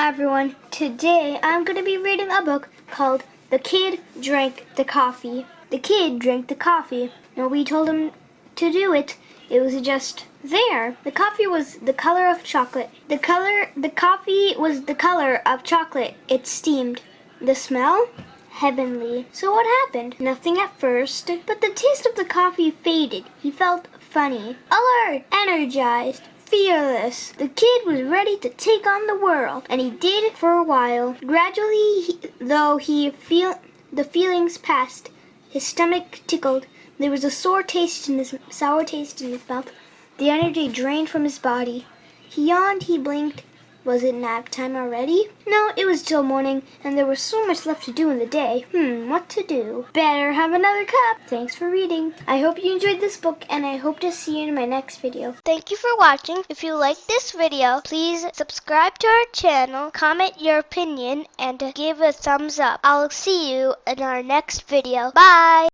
everyone. Today I'm going to be reading a book called The Kid Drank the Coffee. The kid drank the coffee. Nobody told him to do it. It was just there. The coffee was the color of chocolate. The coffee was the color of chocolate. It steamed. The smell? Heavenly. So what happened? Nothing at first, but the taste of the coffee faded. He felt funny, alert, energized, fearless. The kid was ready to take on the world, and he did for a while. Gradually, the feelings passed. His stomach tickled. There was a sour taste in his mouth. The energy drained from his body. He yawned, he blinked. Was it nap time already? No, it was still morning, and there was so much left to do in the day. What to do? Better have another cup. Thanks for reading. I hope you enjoyed this book, and I hope to see you in my next video. Thank you for watching. If you like this video, please subscribe to our channel, comment your opinion, and give a thumbs up. I'll see you in our next video. Bye!